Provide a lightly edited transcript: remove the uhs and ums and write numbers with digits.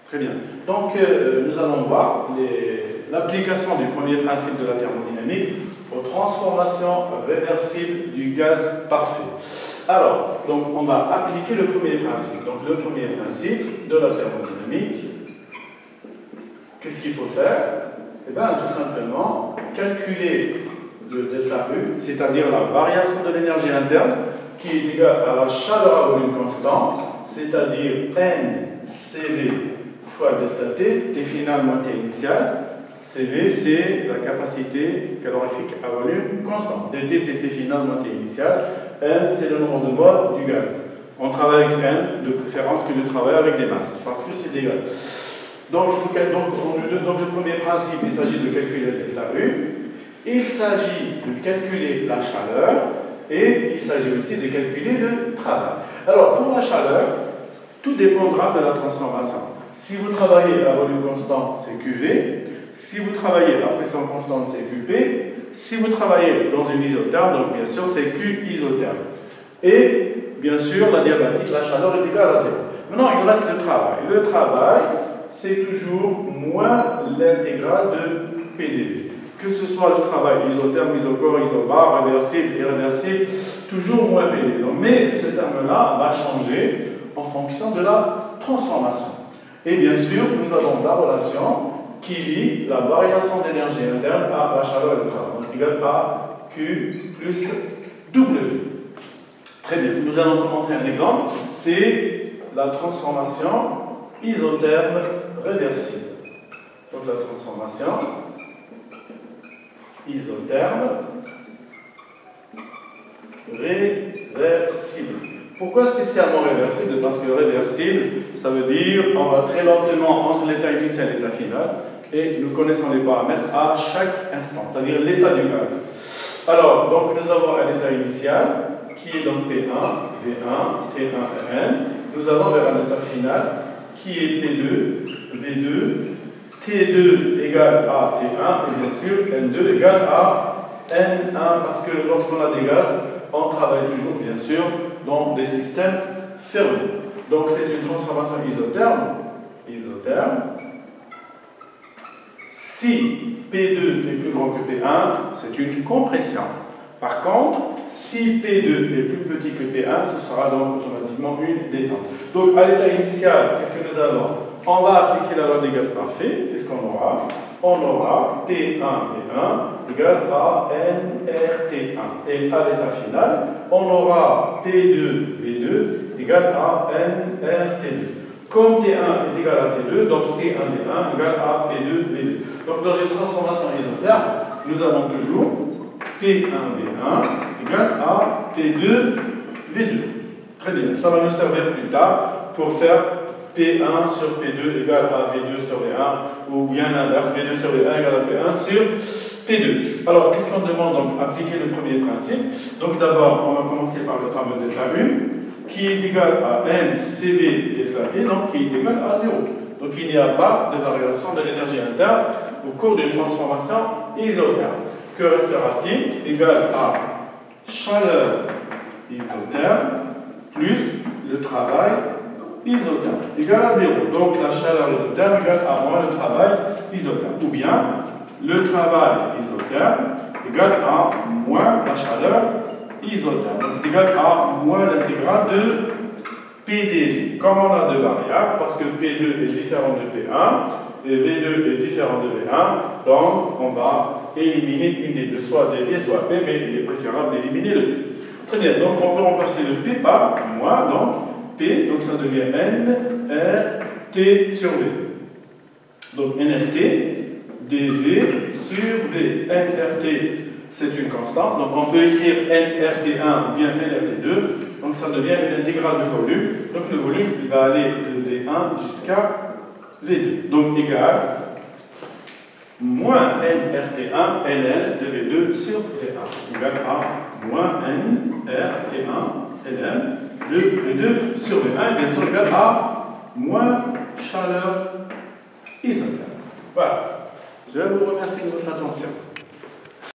Très bien. Donc, nous allons voir l'application du premier principe de la thermodynamique aux transformations réversibles du gaz parfait. Alors, donc, on va appliquer le premier principe. Donc, le premier principe de la thermodynamique, qu'est-ce qu'il faut faire? Eh bien, tout simplement, calculer le delta U, c'est-à-dire la variation de l'énergie interne, qui est égale à la chaleur à volume constant, c'est-à-dire NCV fois delta T, T final moins T initial. CV, c'est la capacité calorifique à volume constant. dt, c'est T final moins T initial. N, c'est le nombre de moles du gaz. On travaille avec N, de préférence que de travailler avec des masses, parce que c'est des gaz. Donc, le premier principe, il s'agit de calculer le delta U. Il s'agit de calculer la chaleur. Et il s'agit aussi de calculer le travail. Alors, pour la chaleur, tout dépendra de la transformation. Si vous travaillez à volume constant, c'est QV. Si vous travaillez à pression constante, c'est QP. Si vous travaillez dans une isotherme, donc bien sûr, c'est Q isotherme. Et bien sûr, la diabatique, la chaleur est égale à 0. Maintenant, il reste le travail. Le travail, c'est toujours moins l'intégrale de PdV. Que ce soit le travail isotherme, isocore, isobar, réversible, irréversible, toujours moins PdV. Mais ce terme-là va changer en fonction de la transformation. Et bien sûr, nous avons la relation qui lie la variation d'énergie interne à la chaleur et le travail. Donc, égale à Q plus W. Très bien. Nous allons commencer un exemple. C'est la transformation isotherme réversible. Donc, la transformation isotherme réversible. Pourquoi spécialement réversible? Parce que réversible, ça veut dire on va très lentement entre l'état initial et l'état final, et nous connaissons les paramètres à chaque instant, c'est-à-dire l'état du gaz. Alors, donc nous avons un état initial qui est donc P1, V1, T1 et N. Nous allons vers un état final qui est P2, V2, T2 égale à T1 et bien sûr N2 égale à N1 parce que lorsqu'on a des gaz, on travaille toujours bien sûr dans des systèmes fermés. Donc c'est une transformation isotherme. Si P2 est plus grand que P1, c'est une compression. Par contre, si P2 est plus petit que P1, ce sera donc automatiquement une détente. Donc à l'état initial, qu'est-ce que nous avons? On va appliquer la loi des gaz parfaits. Qu'est-ce qu'on aura? On aura P1V1 égale à nRT1. Et à l'état final, on aura P2V2 égale à nRT2. Comme T1 est égal à T2, donc T1V1 égale à P2V2. Donc dans une transformation isotherme, nous avons toujours P1V1 égale à P2V2. Très bien, ça va nous servir plus tard pour faire P1 sur P2 égale à V2 sur V1, ou bien l'inverse, V2 sur V1 égale à P1 sur P2. Alors, qu'est-ce qu'on demande? Donc, appliquer le premier principe. Donc, d'abord, on va commencer par le fameux delta U, qui est égal à NCV delta T, donc qui est égal à 0. Donc, il n'y a pas de variation de l'énergie interne au cours d'une transformation isotherme. Que restera-t-il? Égal à chaleur isotherme plus le travail isotherme égale à 0. Donc la chaleur isotherme égale à moins le travail isotherme. Ou bien le travail isotherme égale à moins la chaleur isotherme. Donc c'est égal à moins l'intégrale de PdV. Comme on a deux variables, parce que P2 est différent de P1 et V2 est différent de V1, donc on va éliminer une des deux, soit dV, soit P, mais il est préférable d'éliminer le P. Très bien, donc on peut remplacer le P par moins, donc P, donc ça devient nRT sur V. Donc nRT, dV sur V. nRT, c'est une constante, donc on peut écrire nRT1 ou bien nRT2, donc ça devient une intégrale de volume. Donc le volume, il va aller de V1 jusqu'à V2. Donc égal moins nRT1 ln de V2 sur V1 égal à moins nRT1 ln de V2 sur V1 et bien sûr égal à moins chaleur isotherme. Voilà. Je vous remercie de votre attention.